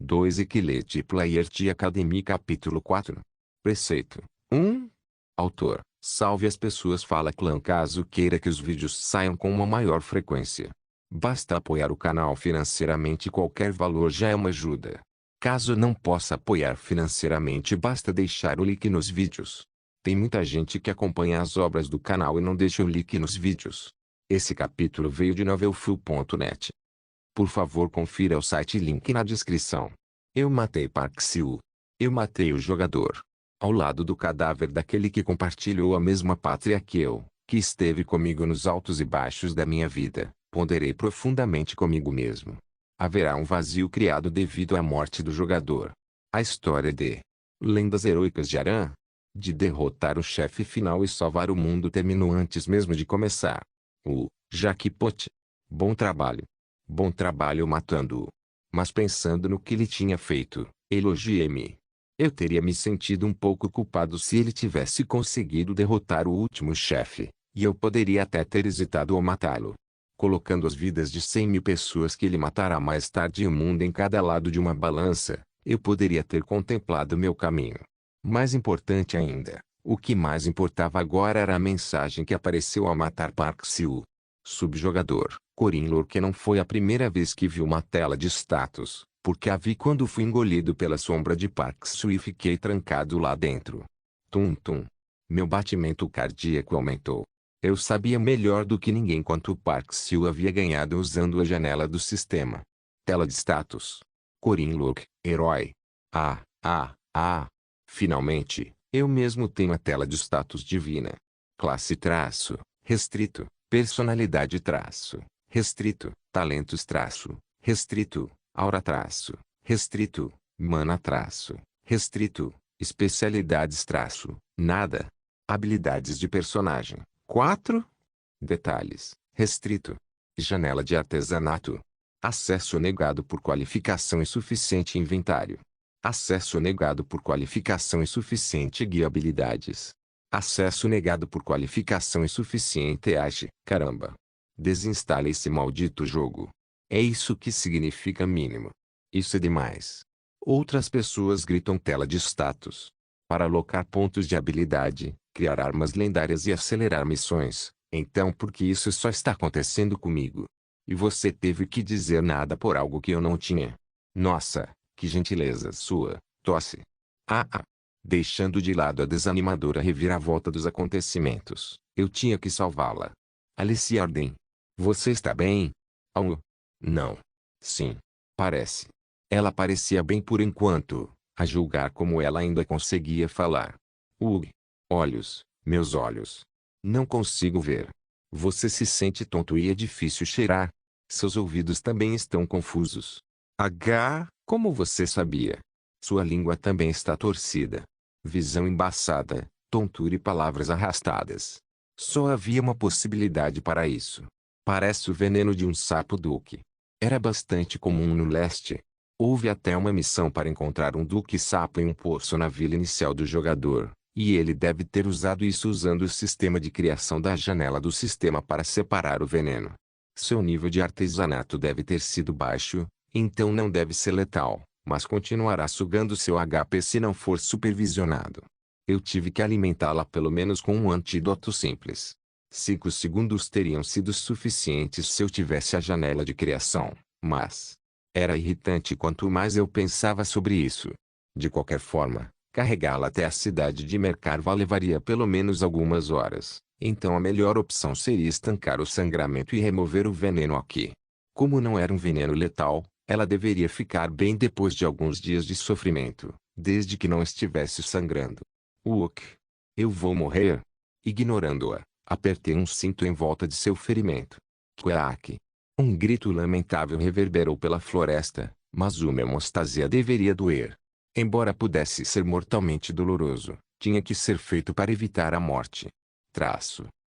2 Equilate Player T Academy Capítulo 4. Preceito 1. Autor: salve as pessoas Fala Clã. Caso queira que os vídeos saiam com uma maior frequência, basta apoiar o canal financeiramente. Qualquer valor já é uma ajuda. Caso não possa apoiar financeiramente, basta deixar o link nos vídeos. Tem muita gente que acompanha as obras do canal e não deixa o link nos vídeos. Esse capítulo veio de novelfull.net. Por favor, confira o site e link na descrição. Eu matei Park Seo. Eu matei o jogador. Ao lado do cadáver daquele que compartilhou a mesma pátria que eu, que esteve comigo nos altos e baixos da minha vida, ponderei profundamente comigo mesmo. Haverá um vazio criado devido à morte do jogador. A história de Lendas Heroicas de Aran, de derrotar o chefe final e salvar o mundo, terminou antes mesmo de começar. O Jackpot. Bom trabalho. Bom trabalho matando-o. Mas pensando no que ele tinha feito, elogiei-me. Eu teria me sentido um pouco culpado se ele tivesse conseguido derrotar o último chefe, e eu poderia até ter hesitado ao matá-lo. Colocando as vidas de 100.000 pessoas que ele matará mais tarde e o mundo em cada lado de uma balança, eu poderia ter contemplado meu caminho. Mais importante ainda, o que mais importava agora era a mensagem que apareceu ao matar Park Seo. Subjogador, Corin Lorque. Não foi a primeira vez que vi uma tela de status, porque a vi quando fui engolido pela sombra de Park Seo e fiquei trancado lá dentro. Tum tum. Meu batimento cardíaco aumentou. Eu sabia melhor do que ninguém quanto Park Seo havia ganhado usando a janela do sistema. Tela de status. Corin Lorque, herói. Finalmente, eu mesmo tenho a tela de status divina. Classe traço, restrito, personalidade traço, restrito, talentos traço, restrito, aura traço, restrito, mana traço, restrito, especialidades traço, nada. Habilidades de personagem, 4. Detalhes, restrito. Janela de artesanato. Acesso negado por qualificação insuficiente. Inventário. Acesso negado por qualificação insuficiente. Guia habilidades. Acesso negado por qualificação insuficiente. Caramba. Desinstale esse maldito jogo. É isso que significa mínimo. Isso é demais. Outras pessoas gritam tela de status. Para alocar pontos de habilidade, criar armas lendárias e acelerar missões. Então por que isso só está acontecendo comigo? E você teve que dizer nada por algo que eu não tinha. Nossa, que gentileza sua, tosse. Deixando de lado a desanimadora reviravolta dos acontecimentos, eu tinha que salvá-la. Alice Arden. Você está bem? Não. Sim. Parece. Ela parecia bem por enquanto, a julgar como ela ainda conseguia falar. Olhos, meus olhos. Não consigo ver. Você se sente tonto e é difícil cheirar. Seus ouvidos também estão confusos. Como você sabia? Sua língua também está torcida. Visão embaçada, tontura e palavras arrastadas. Só havia uma possibilidade para isso. Parece o veneno de um sapo duque. Era bastante comum no leste. Houve até uma missão para encontrar um duque sapo em um poço na vila inicial do jogador, e ele deve ter usado isso usando o sistema de criação da janela do sistema para separar o veneno. Seu nível de artesanato deve ter sido baixo, então não deve ser letal, mas continuará sugando seu HP se não for supervisionado. Eu tive que alimentá-la pelo menos com um antídoto simples. 5 segundos teriam sido suficientes se eu tivesse a janela de criação, mas era irritante quanto mais eu pensava sobre isso. De qualquer forma, carregá-la até a cidade de Mercarva levaria pelo menos algumas horas, então a melhor opção seria estancar o sangramento e remover o veneno aqui. Como não era um veneno letal, ela deveria ficar bem depois de alguns dias de sofrimento, desde que não estivesse sangrando. Eu vou morrer? Ignorando-a, apertei um cinto em volta de seu ferimento. Quack! Um grito lamentável reverberou pela floresta, mas uma hemostasia deveria doer. Embora pudesse ser mortalmente doloroso, tinha que ser feito para evitar a morte.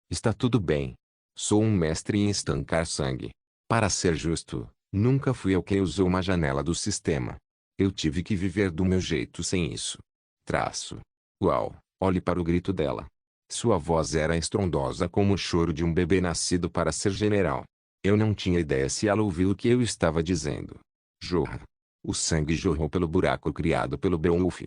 Está tudo bem. Sou um mestre em estancar sangue. Para ser justo, nunca fui eu quem usou uma janela do sistema. Eu tive que viver do meu jeito sem isso. Uau, olhe para o grito dela. Sua voz era estrondosa como o choro de um bebê nascido para ser general. Eu não tinha ideia se ela ouviu o que eu estava dizendo. Jorra. O sangue jorrou pelo buraco criado pelo Beowulf.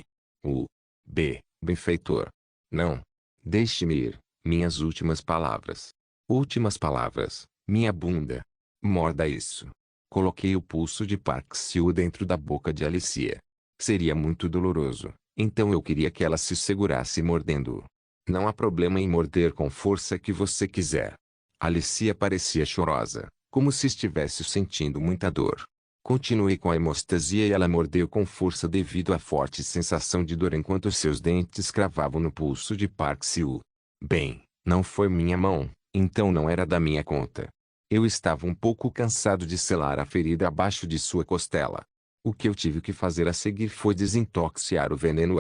Benfeitor. Não. Deixe-me ir. Minhas últimas palavras. Últimas palavras, minha bunda. Morda isso. Coloquei o pulso de Park-seo dentro da boca de Alicia. Seria muito doloroso, então eu queria que ela se segurasse mordendo-o. Não há problema em morder com força que você quiser. Alicia parecia chorosa, como se estivesse sentindo muita dor. Continuei com a hemostasia e ela mordeu com força devido à forte sensação de dor enquanto seus dentes cravavam no pulso de Park-seo. Bem, não foi minha mão, então não era da minha conta. Eu estava um pouco cansado de selar a ferida abaixo de sua costela. O que eu tive que fazer a seguir foi desintoxicar o veneno.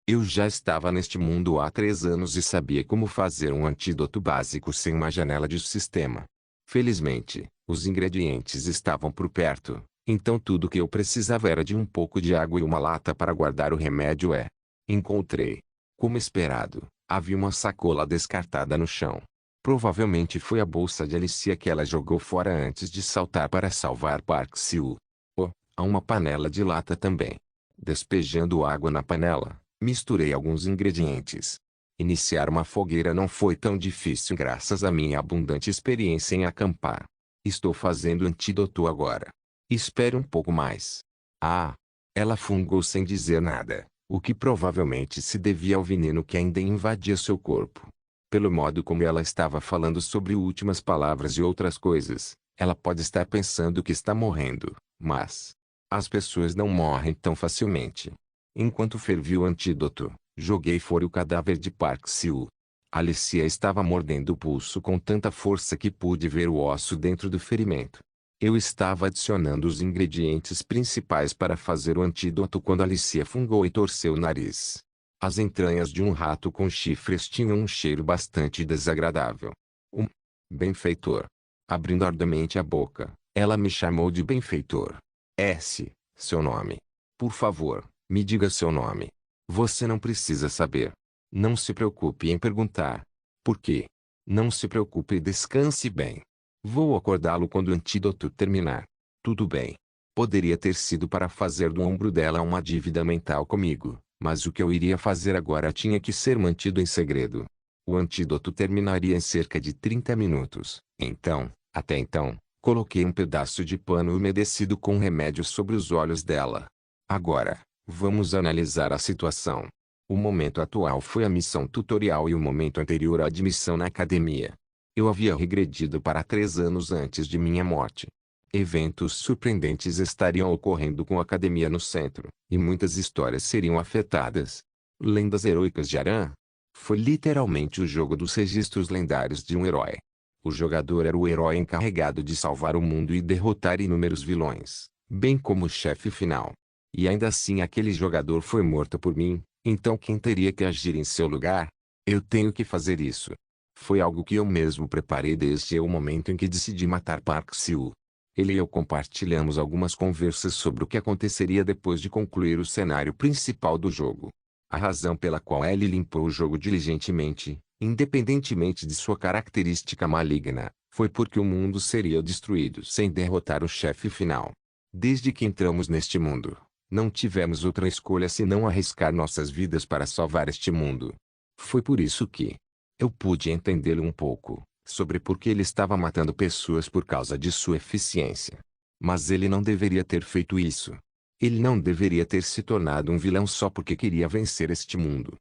Eu já estava neste mundo há 3 anos e sabia como fazer um antídoto básico sem uma janela de sistema. Felizmente, os ingredientes estavam por perto, então tudo que eu precisava era de um pouco de água e uma lata para guardar o remédio. Encontrei. Como esperado, havia uma sacola descartada no chão. Provavelmente foi a bolsa de Alicia que ela jogou fora antes de saltar para salvar Park-seo. Há uma panela de lata também. Despejando água na panela, misturei alguns ingredientes. Iniciar uma fogueira não foi tão difícil graças à minha abundante experiência em acampar. Estou fazendo antídoto agora. Espere um pouco mais. Ela fungou sem dizer nada, o que provavelmente se devia ao veneno que ainda invadia seu corpo. Pelo modo como ela estava falando sobre últimas palavras e outras coisas, ela pode estar pensando que está morrendo, mas as pessoas não morrem tão facilmente. Enquanto fervia o antídoto, joguei fora o cadáver de Park-seo. Alicia estava mordendo o pulso com tanta força que pude ver o osso dentro do ferimento. Eu estava adicionando os ingredientes principais para fazer o antídoto quando Alicia fungou e torceu o nariz. As entranhas de um rato com chifres tinham um cheiro bastante desagradável. Benfeitor. Abrindo arduamente a boca, ela me chamou de benfeitor. Seu nome. Por favor, me diga seu nome. Você não precisa saber. Não se preocupe em perguntar. Por quê? Não se preocupe e descanse bem. Vou acordá-lo quando o antídoto terminar. Tudo bem. Poderia ter sido para fazer do ombro dela uma dívida mental comigo, mas o que eu iria fazer agora tinha que ser mantido em segredo. O antídoto terminaria em cerca de 30 minutos. Até então, coloquei um pedaço de pano umedecido com remédio sobre os olhos dela. Agora, vamos analisar a situação. O momento atual foi a missão tutorial e o momento anterior a admissão na academia. Eu havia regredido para 3 anos antes de minha morte. Eventos surpreendentes estariam ocorrendo com a academia no centro, e muitas histórias seriam afetadas. Lendas heróicas de Aran. Foi literalmente o jogo dos registros lendários de um herói. O jogador era o herói encarregado de salvar o mundo e derrotar inúmeros vilões, bem como o chefe final. E ainda assim aquele jogador foi morto por mim, então quem teria que agir em seu lugar? Eu tenho que fazer isso. Foi algo que eu mesmo preparei desde o momento em que decidi matar Park-seo. Ele e eu compartilhamos algumas conversas sobre o que aconteceria depois de concluir o cenário principal do jogo. A razão pela qual ele limpou o jogo diligentemente, independentemente de sua característica maligna, foi porque o mundo seria destruído sem derrotar o chefe final. Desde que entramos neste mundo, não tivemos outra escolha senão arriscar nossas vidas para salvar este mundo. Foi por isso que eu pude entendê-lo um pouco, sobre por que ele estava matando pessoas por causa de sua eficiência. Mas ele não deveria ter feito isso. Ele não deveria ter se tornado um vilão só porque queria vencer este mundo.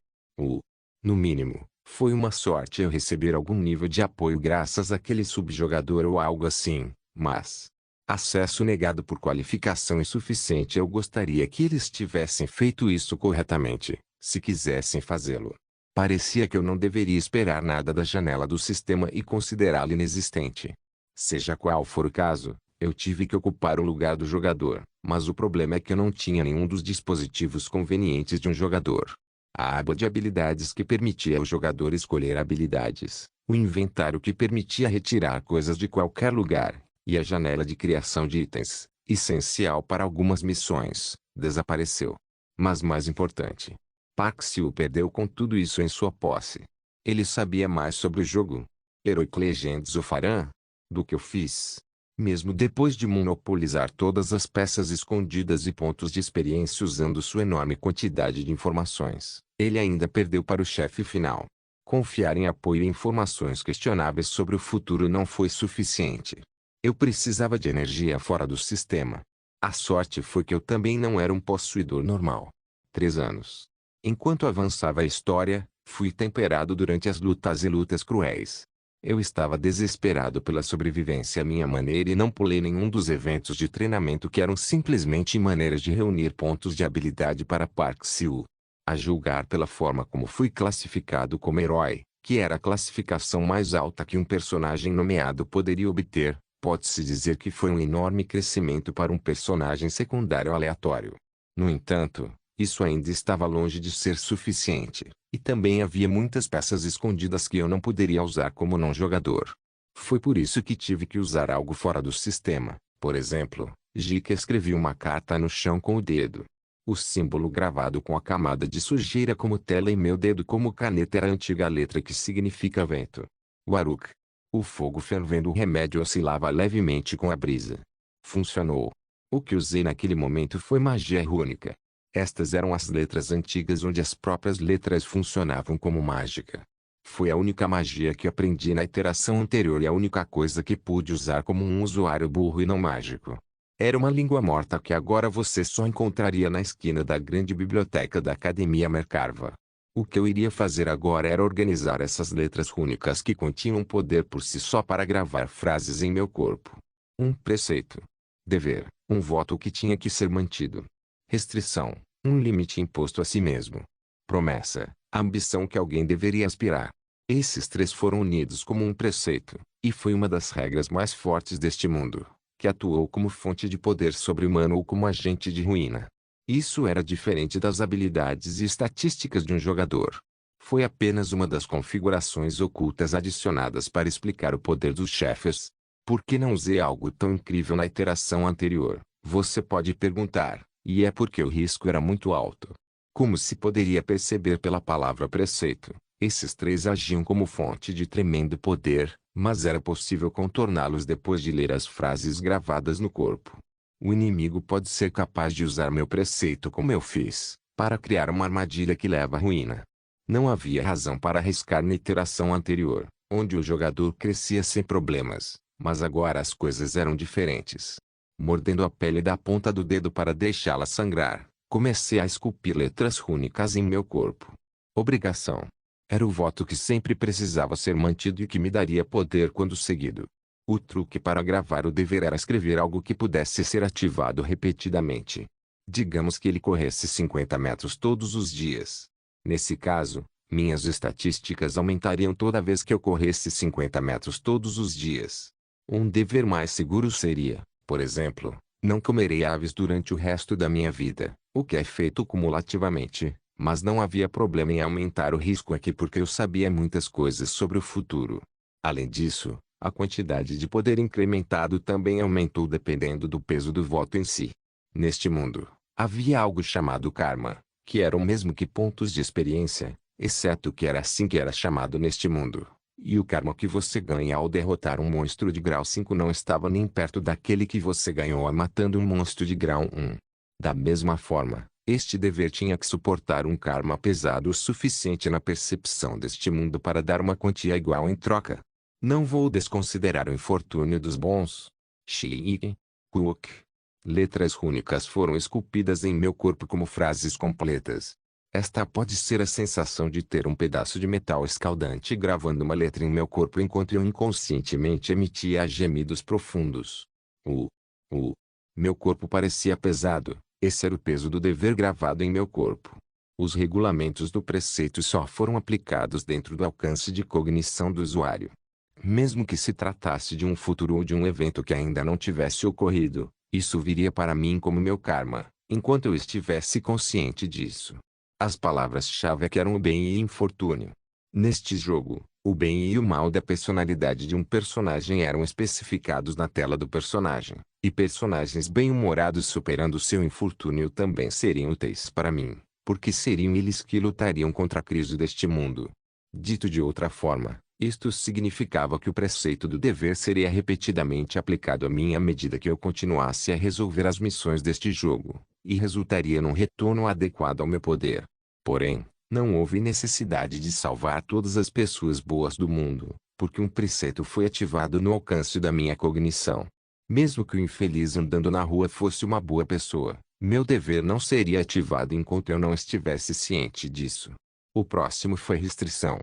No mínimo, foi uma sorte eu receber algum nível de apoio graças àquele subjogador ou algo assim, mas acesso negado por qualificação insuficiente. Eu gostaria que eles tivessem feito isso corretamente, se quisessem fazê-lo. Parecia que eu não deveria esperar nada da janela do sistema e considerá-la inexistente. Seja qual for o caso, eu tive que ocupar o lugar do jogador, mas o problema é que eu não tinha nenhum dos dispositivos convenientes de um jogador. A aba de habilidades que permitia ao jogador escolher habilidades, o inventário que permitia retirar coisas de qualquer lugar, e a janela de criação de itens, essencial para algumas missões, desapareceu. Mas mais importante, Park-seo perdeu com tudo isso em sua posse. Ele sabia mais sobre o jogo Heroic Legends of Aran do que eu fiz. Mesmo depois de monopolizar todas as peças escondidas e pontos de experiência usando sua enorme quantidade de informações, ele ainda perdeu para o chefe final. Confiar em apoio e informações questionáveis sobre o futuro não foi suficiente. Eu precisava de energia fora do sistema. A sorte foi que eu também não era um possuidor normal. 3 anos. Enquanto avançava a história, fui temperado durante as lutas e lutas cruéis. Eu estava desesperado pela sobrevivência à minha maneira e não pulei nenhum dos eventos de treinamento que eram simplesmente maneiras de reunir pontos de habilidade para Park Seo. A julgar pela forma como fui classificado como herói, que era a classificação mais alta que um personagem nomeado poderia obter, pode-se dizer que foi um enorme crescimento para um personagem secundário aleatório. No entanto, isso ainda estava longe de ser suficiente, e também havia muitas peças escondidas que eu não poderia usar como não-jogador. Foi por isso que tive que usar algo fora do sistema. Por exemplo, Jika escrevia uma carta no chão com o dedo. O símbolo gravado com a camada de sujeira como tela em meu dedo como caneta era a antiga letra que significa vento. Waruk. O fogo fervendo o remédio oscilava levemente com a brisa. Funcionou. O que usei naquele momento foi magia rúnica. Estas eram as letras antigas onde as próprias letras funcionavam como mágica. Foi a única magia que aprendi na iteração anterior e a única coisa que pude usar como um usuário burro e não mágico. Era uma língua morta que agora você só encontraria na esquina da grande biblioteca da Academia Merkava. O que eu iria fazer agora era organizar essas letras rúnicas que continham poder por si só para gravar frases em meu corpo. Um preceito. Dever, um voto que tinha que ser mantido. Restrição, um limite imposto a si mesmo. Promessa, a ambição que alguém deveria aspirar. Esses três foram unidos como um preceito, e foi uma das regras mais fortes deste mundo, que atuou como fonte de poder sobre-humano ou como agente de ruína. Isso era diferente das habilidades e estatísticas de um jogador. Foi apenas uma das configurações ocultas adicionadas para explicar o poder dos chefes. Por que não usei algo tão incrível na iteração anterior? Você pode perguntar. E é porque o risco era muito alto. Como se poderia perceber pela palavra preceito, esses três agiam como fonte de tremendo poder, mas era possível contorná-los depois de ler as frases gravadas no corpo. O inimigo pode ser capaz de usar meu preceito como eu fiz, para criar uma armadilha que leva à ruína. Não havia razão para arriscar na iteração anterior, onde o jogador crescia sem problemas, mas agora as coisas eram diferentes. Mordendo a pele da ponta do dedo para deixá-la sangrar, comecei a esculpir letras rúnicas em meu corpo. Obrigação. Era o voto que sempre precisava ser mantido e que me daria poder quando seguido. O truque para gravar o dever era escrever algo que pudesse ser ativado repetidamente. Digamos que ele corresse 50 metros todos os dias. Nesse caso, minhas estatísticas aumentariam toda vez que eu corresse 50 metros todos os dias. Um dever mais seguro seria, por exemplo, não comerei aves durante o resto da minha vida, o que é feito cumulativamente, mas não havia problema em aumentar o risco aqui porque eu sabia muitas coisas sobre o futuro. Além disso, a quantidade de poder incrementado também aumentou dependendo do peso do voto em si. Neste mundo, havia algo chamado karma, que era o mesmo que pontos de experiência, exceto que era assim que era chamado neste mundo. E o karma que você ganha ao derrotar um monstro de grau 5 não estava nem perto daquele que você ganhou matando um monstro de grau 1. Da mesma forma, este dever tinha que suportar um karma pesado o suficiente na percepção deste mundo para dar uma quantia igual em troca. Não vou desconsiderar o infortúnio dos bons. Shiki. Kuk. Letras rúnicas foram esculpidas em meu corpo como frases completas. Esta pode ser a sensação de ter um pedaço de metal escaldante gravando uma letra em meu corpo enquanto eu inconscientemente emitia gemidos profundos. Meu corpo parecia pesado, esse era o peso do dever gravado em meu corpo. Os regulamentos do preceito só foram aplicados dentro do alcance de cognição do usuário. Mesmo que se tratasse de um futuro ou de um evento que ainda não tivesse ocorrido, isso viria para mim como meu karma, enquanto eu estivesse consciente disso. As palavras-chave aqui eram o bem e infortúnio. Neste jogo, o bem e o mal da personalidade de um personagem eram especificados na tela do personagem, e personagens bem-humorados superando seu infortúnio também seriam úteis para mim, porque seriam eles que lutariam contra a crise deste mundo. Dito de outra forma, Isto significava que o preceito do dever seria repetidamente aplicado a mim à medida que eu continuasse a resolver as missões deste jogo, e resultaria num retorno adequado ao meu poder. Porém, não houve necessidade de salvar todas as pessoas boas do mundo, porque um preceito foi ativado no alcance da minha cognição. Mesmo que o infeliz andando na rua fosse uma boa pessoa, meu dever não seria ativado enquanto eu não estivesse ciente disso. O próximo foi restrição.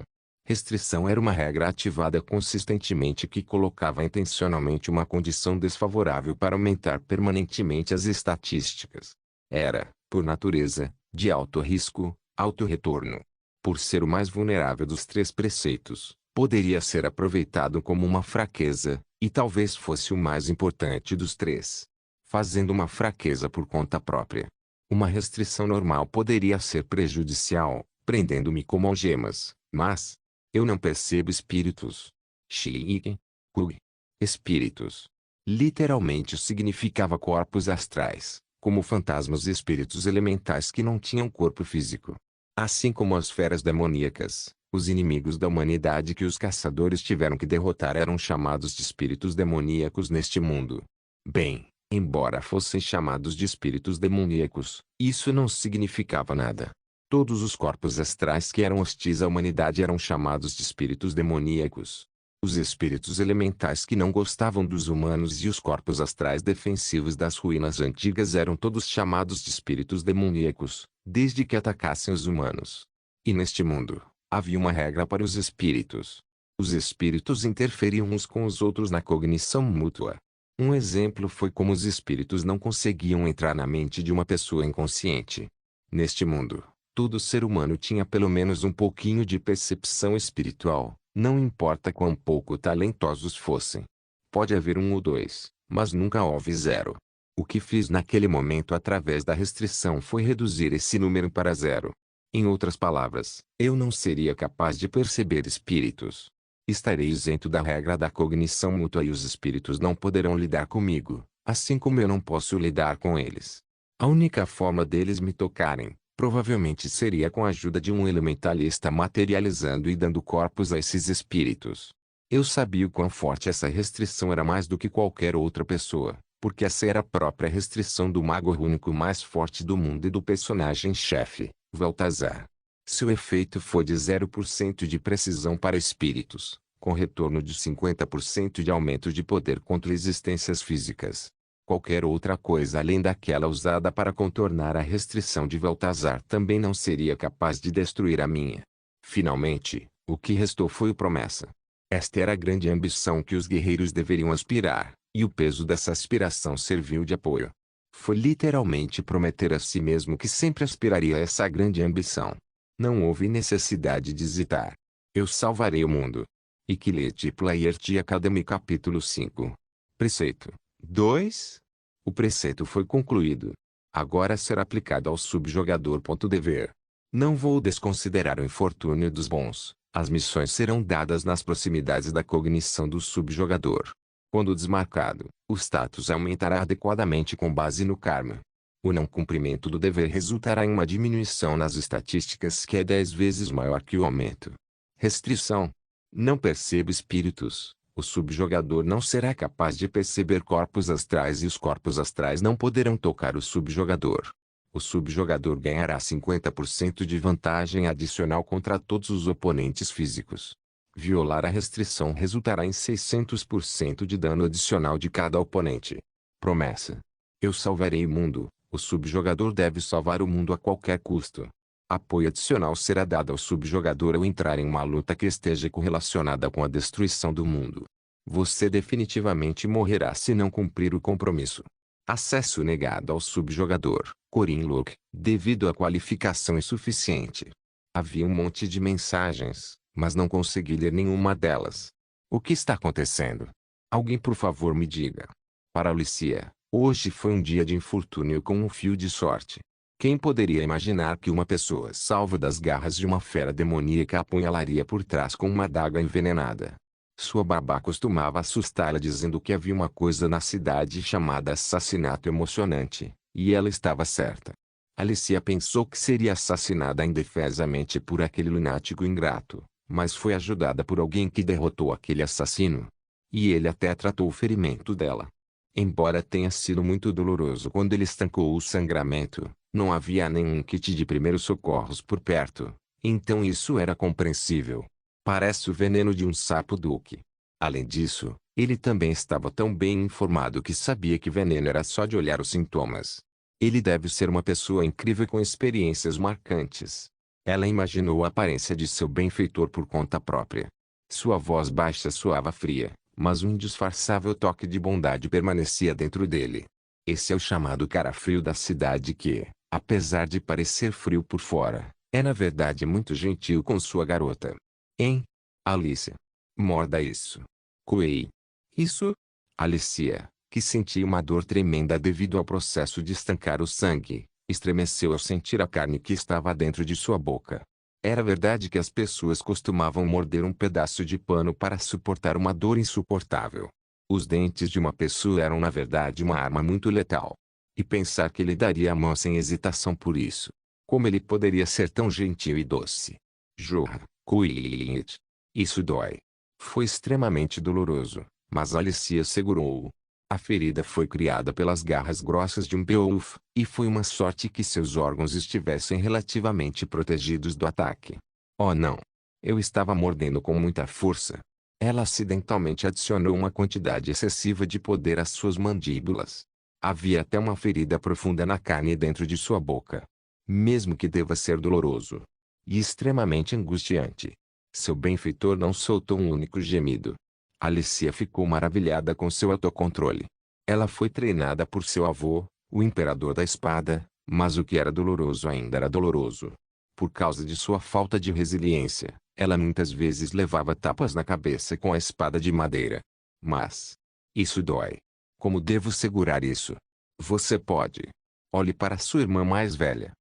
Restrição era uma regra ativada consistentemente que colocava intencionalmente uma condição desfavorável para aumentar permanentemente as estatísticas. Era, por natureza, de alto risco, alto retorno. Por ser o mais vulnerável dos três preceitos, poderia ser aproveitado como uma fraqueza, e talvez fosse o mais importante dos três. Fazendo uma fraqueza por conta própria. Uma restrição normal poderia ser prejudicial, prendendo-me como algemas, mas eu não percebo espíritos. Shiik. Kug. Espíritos. Literalmente significava corpos astrais, como fantasmas e espíritos elementais que não tinham corpo físico. Assim como as feras demoníacas, os inimigos da humanidade que os caçadores tiveram que derrotar eram chamados de espíritos demoníacos neste mundo. Bem, embora fossem chamados de espíritos demoníacos, isso não significava nada. Todos os corpos astrais que eram hostis à humanidade eram chamados de espíritos demoníacos. Os espíritos elementais que não gostavam dos humanos e os corpos astrais defensivos das ruínas antigas eram todos chamados de espíritos demoníacos, desde que atacassem os humanos. E neste mundo, havia uma regra para os espíritos. Os espíritos interferiam uns com os outros na cognição mútua. Um exemplo foi como os espíritos não conseguiam entrar na mente de uma pessoa inconsciente. Neste mundo, todo ser humano tinha pelo menos um pouquinho de percepção espiritual, não importa quão pouco talentosos fossem. Pode haver um ou dois, mas nunca houve zero. O que fiz naquele momento através da restrição foi reduzir esse número para zero. Em outras palavras, eu não seria capaz de perceber espíritos. Estarei isento da regra da cognição mútua e os espíritos não poderão lidar comigo, assim como eu não posso lidar com eles. A única forma deles me tocarem, provavelmente seria com a ajuda de um elementalista materializando e dando corpos a esses espíritos. Eu sabia o quão forte essa restrição era mais do que qualquer outra pessoa, porque essa era a própria restrição do mago único mais forte do mundo e do personagem-chefe, Baltazar. Seu efeito foi de 0% de precisão para espíritos, com retorno de 50% de aumento de poder contra existências físicas. Qualquer outra coisa além daquela usada para contornar a restrição de Baltazar também não seria capaz de destruir a minha. Finalmente, o que restou foi a promessa. Esta era a grande ambição que os guerreiros deveriam aspirar, e o peso dessa aspiração serviu de apoio. Foi literalmente prometer a si mesmo que sempre aspiraria a essa grande ambição. Não houve necessidade de hesitar. Eu salvarei o mundo. Equilete Player T Academy capítulo 5. Preceito 2. O preceito foi concluído. Agora será aplicado ao subjogador. Dever. Não vou desconsiderar o infortúnio dos bons. As missões serão dadas nas proximidades da cognição do subjogador. Quando desmarcado, o status aumentará adequadamente com base no karma. O não cumprimento do dever resultará em uma diminuição nas estatísticas que é 10 vezes maior que o aumento. Restrição. Não perceba espíritos. O subjogador não será capaz de perceber corpos astrais e os corpos astrais não poderão tocar o subjogador. O subjogador ganhará 50% de vantagem adicional contra todos os oponentes físicos. Violar a restrição resultará em 600% de dano adicional de cada oponente. Promessa. Eu salvarei o mundo. O subjogador deve salvar o mundo a qualquer custo. Apoio adicional será dado ao subjogador ao entrar em uma luta que esteja correlacionada com a destruição do mundo. Você definitivamente morrerá se não cumprir o compromisso. Acesso negado ao subjogador, Corin Look, devido à qualificação insuficiente. Havia um monte de mensagens, mas não consegui ler nenhuma delas. O que está acontecendo? Alguém por favor me diga. Para Alicia, hoje foi um dia de infortúnio com um fio de sorte. Quem poderia imaginar que uma pessoa salva das garras de uma fera demoníaca apunhalaria por trás com uma adaga envenenada? Sua babá costumava assustá-la dizendo que havia uma coisa na cidade chamada assassinato emocionante, e ela estava certa. Alicia pensou que seria assassinada indefesamente por aquele lunático ingrato, mas foi ajudada por alguém que derrotou aquele assassino. E ele até tratou o ferimento dela. Embora tenha sido muito doloroso quando ele estancou o sangramento, não havia nenhum kit de primeiros socorros por perto, então isso era compreensível. Parece o veneno de um sapo duque. Além disso, ele também estava tão bem informado que sabia que veneno era só de olhar os sintomas. Ele deve ser uma pessoa incrível com experiências marcantes. Ela imaginou a aparência de seu benfeitor por conta própria. Sua voz baixa soava fria, mas um indisfarçável toque de bondade permanecia dentro dele. Esse é o chamado cara frio da cidade que, apesar de parecer frio por fora, é na verdade muito gentil com sua garota. Hein? Alicia. Morda isso. Coei. Isso? Alicia, que sentia uma dor tremenda devido ao processo de estancar o sangue, estremeceu ao sentir a carne que estava dentro de sua boca. Era verdade que as pessoas costumavam morder um pedaço de pano para suportar uma dor insuportável. Os dentes de uma pessoa eram na verdade uma arma muito letal. E pensar que ele daria a mão sem hesitação por isso. Como ele poderia ser tão gentil e doce? Jorra, Kuilit. Isso dói. Foi extremamente doloroso, mas Alicia segurou-o. A ferida foi criada pelas garras grossas de um Beowulf, e foi uma sorte que seus órgãos estivessem relativamente protegidos do ataque. Oh não! Eu estava mordendo com muita força. Ela acidentalmente adicionou uma quantidade excessiva de poder às suas mandíbulas. Havia até uma ferida profunda na carne dentro de sua boca. Mesmo que deva ser doloroso. E extremamente angustiante. Seu benfeitor não soltou um único gemido. Alicia ficou maravilhada com seu autocontrole. Ela foi treinada por seu avô, o Imperador da Espada, mas o que era doloroso ainda era doloroso. Por causa de sua falta de resiliência, ela muitas vezes levava tapas na cabeça com a espada de madeira. Mas isso dói. Como devo segurar isso? Você pode. Olhe para sua irmã mais velha.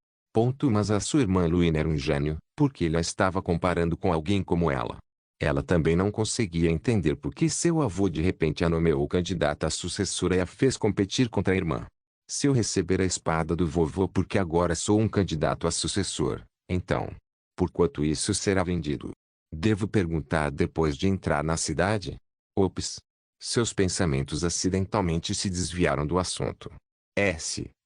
Mas a sua irmã Luína era um gênio, porque ele a estava comparando com alguém como ela. Ela também não conseguia entender por que seu avô de repente a nomeou candidata à sucessora e a fez competir contra a irmã. Se eu receber a espada do vovô porque agora sou um candidato a sucessor, então, por quanto isso será vendido? Devo perguntar depois de entrar na cidade? Ops! Seus pensamentos acidentalmente se desviaram do assunto.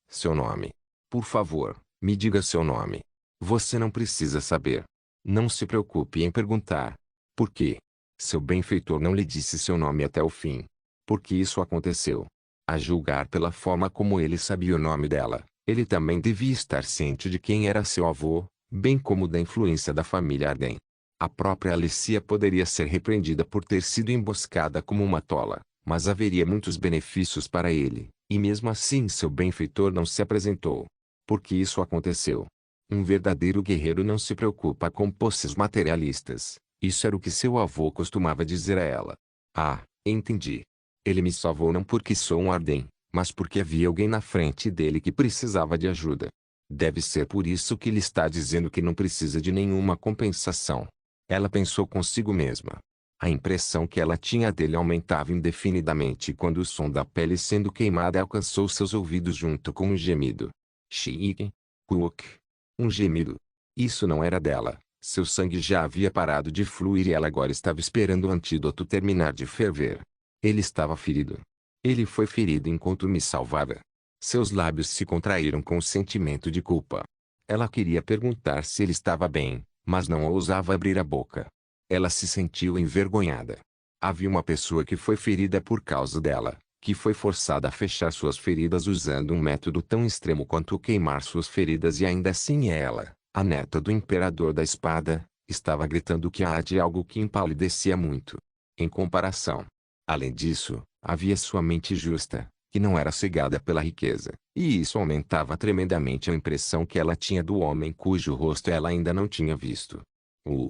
Seu nome. Por favor, me diga seu nome. Você não precisa saber. Não se preocupe em perguntar. Por quê? Seu benfeitor não lhe disse seu nome até o fim. Por que isso aconteceu? A julgar pela forma como ele sabia o nome dela, ele também devia estar ciente de quem era seu avô, bem como da influência da família Arden. A própria Alicia poderia ser repreendida por ter sido emboscada como uma tola, mas haveria muitos benefícios para ele, e mesmo assim seu benfeitor não se apresentou. Por que isso aconteceu? Um verdadeiro guerreiro não se preocupa com posses materialistas. Isso era o que seu avô costumava dizer a ela. Ah, entendi. Ele me salvou não porque sou um Arden, mas porque havia alguém na frente dele que precisava de ajuda. Deve ser por isso que ele está dizendo que não precisa de nenhuma compensação. Ela pensou consigo mesma. A impressão que ela tinha dele aumentava indefinidamente quando o som da pele sendo queimada alcançou seus ouvidos junto com um gemido. Chique. Kuok. Um gemido. Isso não era dela. Seu sangue já havia parado de fluir e ela agora estava esperando o antídoto terminar de ferver. Ele estava ferido. Ele foi ferido enquanto me salvava. Seus lábios se contraíram com o sentimento de culpa. Ela queria perguntar se ele estava bem, mas não ousava abrir a boca. Ela se sentiu envergonhada. Havia uma pessoa que foi ferida por causa dela, que foi forçada a fechar suas feridas usando um método tão extremo quanto queimar suas feridas e ainda assim ela, a neta do Imperador da Espada, estava gritando que há de algo que empalidecia muito. Em comparação. Além disso, havia sua mente justa, que não era cegada pela riqueza, e isso aumentava tremendamente a impressão que ela tinha do homem cujo rosto ela ainda não tinha visto. Uh,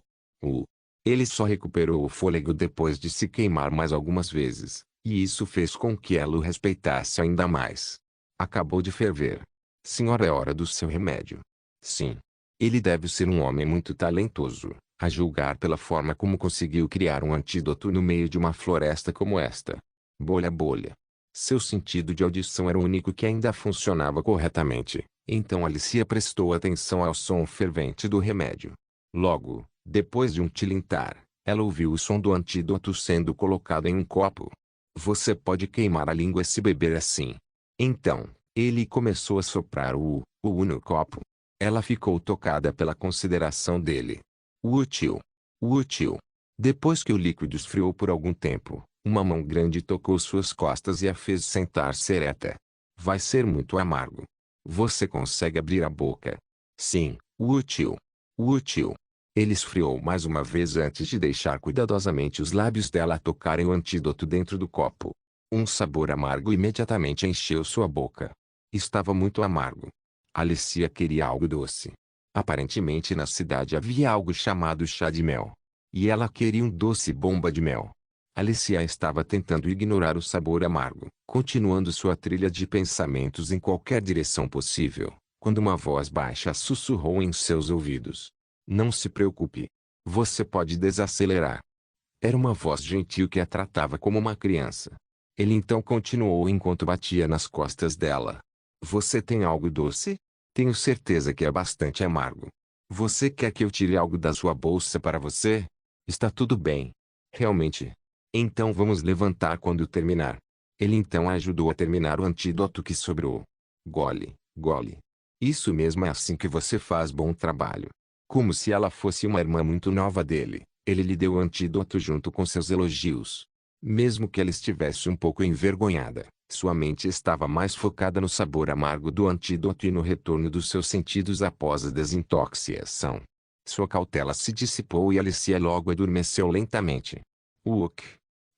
Ele só recuperou o fôlego depois de se queimar mais algumas vezes, e isso fez com que ela o respeitasse ainda mais. Acabou de ferver. Senhora, é hora do seu remédio. Sim. Ele deve ser um homem muito talentoso, a julgar pela forma como conseguiu criar um antídoto no meio de uma floresta como esta. Bolha bolha. Seu sentido de audição era o único que ainda funcionava corretamente, então Alicia prestou atenção ao som fervente do remédio. Logo, Depois de um tilintar, ela ouviu o som do antídoto sendo colocado em um copo. Você pode queimar a língua se beber assim. Então, ele começou a soprar o no copo. Ela ficou tocada pela consideração dele. Útil. Útil. Depois que o líquido esfriou por algum tempo, uma mão grande tocou suas costas e a fez sentar-se ereta. Vai ser muito amargo. Você consegue abrir a boca? Sim, útil. Útil. Ele esfriou mais uma vez antes de deixar cuidadosamente os lábios dela tocarem o antídoto dentro do copo. Um sabor amargo imediatamente encheu sua boca. Estava muito amargo. Alicia queria algo doce. Aparentemente na cidade havia algo chamado chá de mel. E ela queria um doce bomba de mel. Alicia estava tentando ignorar o sabor amargo, continuando sua trilha de pensamentos em qualquer direção possível, quando uma voz baixa sussurrou em seus ouvidos. Não se preocupe. Você pode desacelerar. Era uma voz gentil que a tratava como uma criança. Ele então continuou enquanto batia nas costas dela. Você tem algo doce? Tenho certeza que é bastante amargo. Você quer que eu tire algo da sua bolsa para você? Está tudo bem. Realmente. Então vamos levantar quando terminar. Ele então a ajudou a terminar o antídoto que sobrou. Gole, gole. Isso mesmo, é assim que você faz bom trabalho. Como se ela fosse uma irmã muito nova dele, ele lhe deu o antídoto junto com seus elogios. Mesmo que ela estivesse um pouco envergonhada, sua mente estava mais focada no sabor amargo do antídoto e no retorno dos seus sentidos após a desintoxicação. Sua cautela se dissipou e Alicia logo adormeceu lentamente. Uok.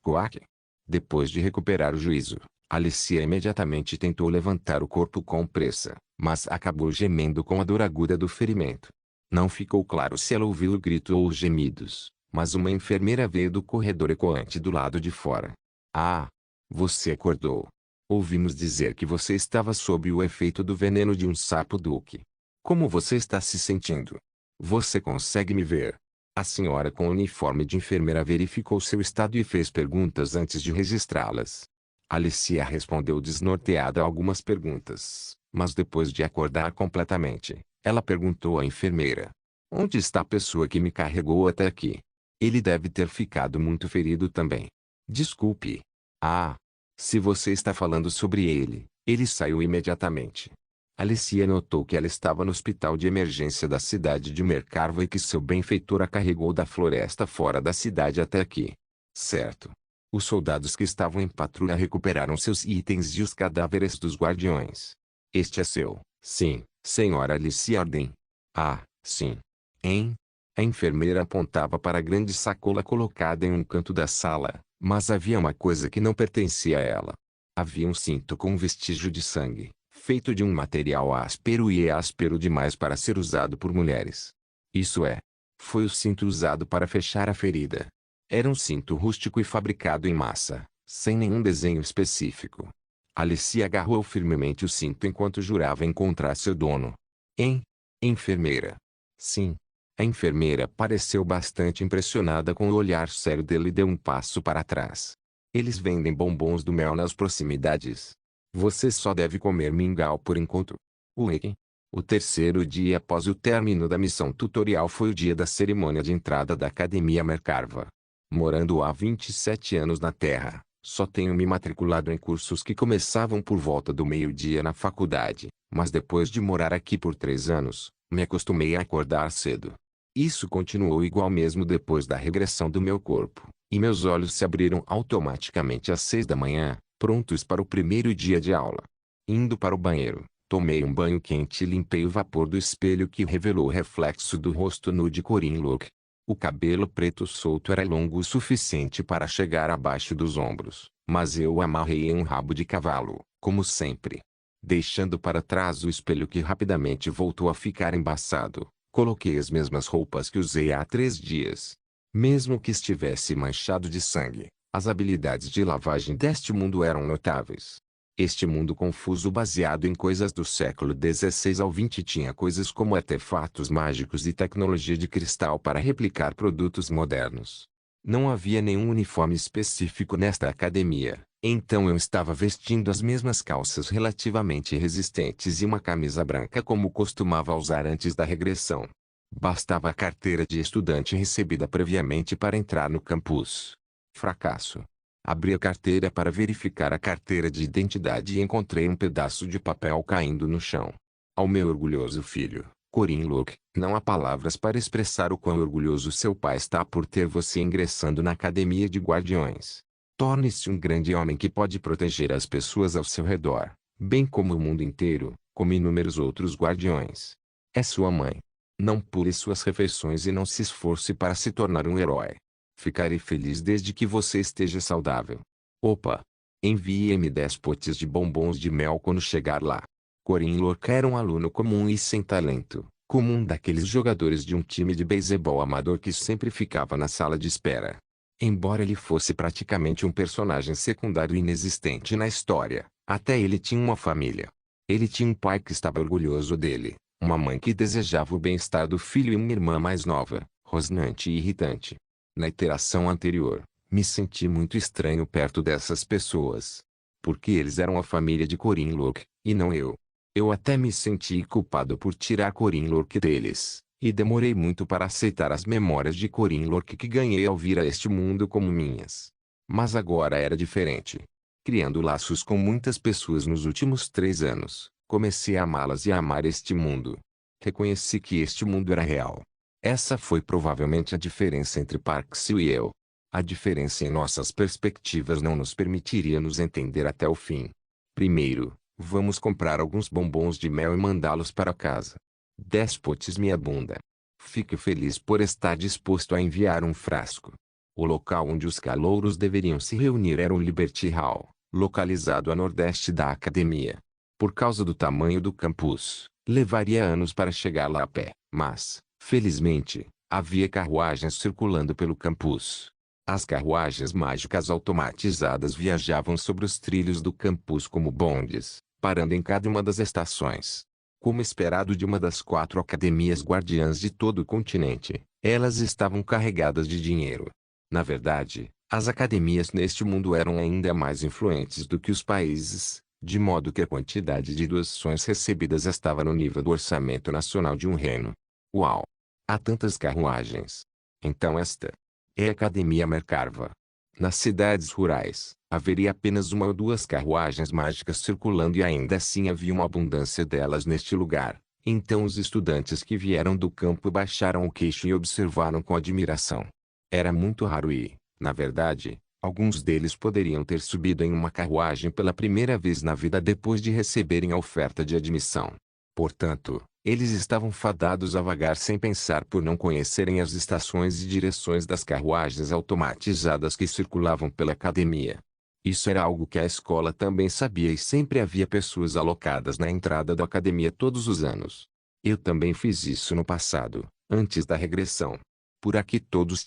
Quack. Depois de recuperar o juízo, Alicia imediatamente tentou levantar o corpo com pressa, mas acabou gemendo com a dor aguda do ferimento. Não ficou claro se ela ouviu o grito ou os gemidos, mas uma enfermeira veio do corredor ecoante do lado de fora. Ah! Você acordou. Ouvimos dizer que você estava sob o efeito do veneno de um sapo duque. Como você está se sentindo? Você consegue me ver? A senhora com o uniforme de enfermeira verificou seu estado e fez perguntas antes de registrá-las. Alicia respondeu desnorteada a algumas perguntas, mas depois de acordar completamente, ela perguntou à enfermeira: onde está a pessoa que me carregou até aqui? Ele deve ter ficado muito ferido também. Desculpe. Ah! Se você está falando sobre ele, ele saiu imediatamente. Alicia notou que ela estava no hospital de emergência da cidade de Mercarva e que seu benfeitor a carregou da floresta fora da cidade até aqui. Certo. Os soldados que estavam em patrulha recuperaram seus itens e os cadáveres dos guardiões. Este é seu. Sim, senhora Alicia Arden. Ah, sim. Hein? A enfermeira apontava para a grande sacola colocada em um canto da sala, mas havia uma coisa que não pertencia a ela. Havia um cinto com um vestígio de sangue, feito de um material áspero e áspero demais para ser usado por mulheres. Isso é, foi o cinto usado para fechar a ferida. Era um cinto rústico e fabricado em massa, sem nenhum desenho específico. Alicia agarrou firmemente o cinto enquanto jurava encontrar seu dono. Hein? Enfermeira. Sim. A enfermeira pareceu bastante impressionada com o olhar sério dele e deu um passo para trás. Eles vendem bombons do mel nas proximidades. Você só deve comer mingau por enquanto. Ué. O terceiro dia após o término da missão tutorial foi o dia da cerimônia de entrada da Academia Mercarva. Morando há 27 anos na Terra, só tenho me matriculado em cursos que começavam por volta do meio-dia na faculdade, mas depois de morar aqui por 3 anos, me acostumei a acordar cedo. Isso continuou igual mesmo depois da regressão do meu corpo, e meus olhos se abriram automaticamente às 6 da manhã, prontos para o primeiro dia de aula. Indo para o banheiro, tomei um banho quente e limpei o vapor do espelho que revelou o reflexo do rosto nu de Corinne Locke. O cabelo preto solto era longo o suficiente para chegar abaixo dos ombros, mas eu o amarrei em um rabo de cavalo, como sempre. Deixando para trás o espelho que rapidamente voltou a ficar embaçado, coloquei as mesmas roupas que usei há 3 dias. Mesmo que estivesse manchado de sangue, as habilidades de lavagem deste mundo eram notáveis. Este mundo confuso baseado em coisas do século XVI ao XX tinha coisas como artefatos mágicos e tecnologia de cristal para replicar produtos modernos. Não havia nenhum uniforme específico nesta academia, então eu estava vestindo as mesmas calças relativamente resistentes e uma camisa branca como costumava usar antes da regressão. Bastava a carteira de estudante recebida previamente para entrar no campus. Fracasso. Abri a carteira para verificar a carteira de identidade e encontrei um pedaço de papel caindo no chão. Ao meu orgulhoso filho, Corin Locke, não há palavras para expressar o quão orgulhoso seu pai está por ter você ingressando na Academia de Guardiões. Torne-se um grande homem que pode proteger as pessoas ao seu redor, bem como o mundo inteiro, como inúmeros outros guardiões. É sua mãe. Não pule suas refeições e não se esforce para se tornar um herói. Ficarei feliz desde que você esteja saudável. Opa! Envie-me 10 potes de bombons de mel quando chegar lá. Corin Locke era um aluno comum e sem talento, como um daqueles jogadores de um time de beisebol amador que sempre ficava na sala de espera. Embora ele fosse praticamente um personagem secundário inexistente na história, até ele tinha uma família. Ele tinha um pai que estava orgulhoso dele, uma mãe que desejava o bem-estar do filho e uma irmã mais nova, rosnante e irritante. Na iteração anterior, me senti muito estranho perto dessas pessoas. Porque eles eram a família de Corin Locke, e não eu. Eu até me senti culpado por tirar Corin Locke deles, e demorei muito para aceitar as memórias de Corin Locke que ganhei ao vir a este mundo como minhas. Mas agora era diferente. Criando laços com muitas pessoas nos últimos 3 anos, comecei a amá-las e a amar este mundo. Reconheci que este mundo era real. Essa foi provavelmente a diferença entre Parksville e eu. A diferença em nossas perspectivas não nos permitiria nos entender até o fim. Primeiro, vamos comprar alguns bombons de mel e mandá-los para casa. 10 potes minha bunda. Fique feliz por estar disposto a enviar um frasco. O local onde os calouros deveriam se reunir era o Liberty Hall, localizado a nordeste da academia. Por causa do tamanho do campus, levaria anos para chegar lá a pé, mas, felizmente, havia carruagens circulando pelo campus. As carruagens mágicas automatizadas viajavam sobre os trilhos do campus como bondes, parando em cada uma das estações. Como esperado de uma das 4 academias guardiãs de todo o continente, elas estavam carregadas de dinheiro. Na verdade, as academias neste mundo eram ainda mais influentes do que os países, de modo que a quantidade de doações recebidas estava no nível do orçamento nacional de um reino. Uau! Há tantas carruagens! Então esta é a Academia Mercarva. Nas cidades rurais, haveria apenas 1 ou 2 carruagens mágicas circulando e ainda assim havia uma abundância delas neste lugar. Então os estudantes que vieram do campo baixaram o queixo e observaram com admiração. Era muito raro e, na verdade, alguns deles poderiam ter subido em uma carruagem pela primeira vez na vida depois de receberem a oferta de admissão. Portanto, eles estavam fadados a vagar sem pensar por não conhecerem as estações e direções das carruagens automatizadas que circulavam pela academia. Isso era algo que a escola também sabia e sempre havia pessoas alocadas na entrada da academia todos os anos. Eu também fiz isso no passado, antes da regressão. Por aqui todos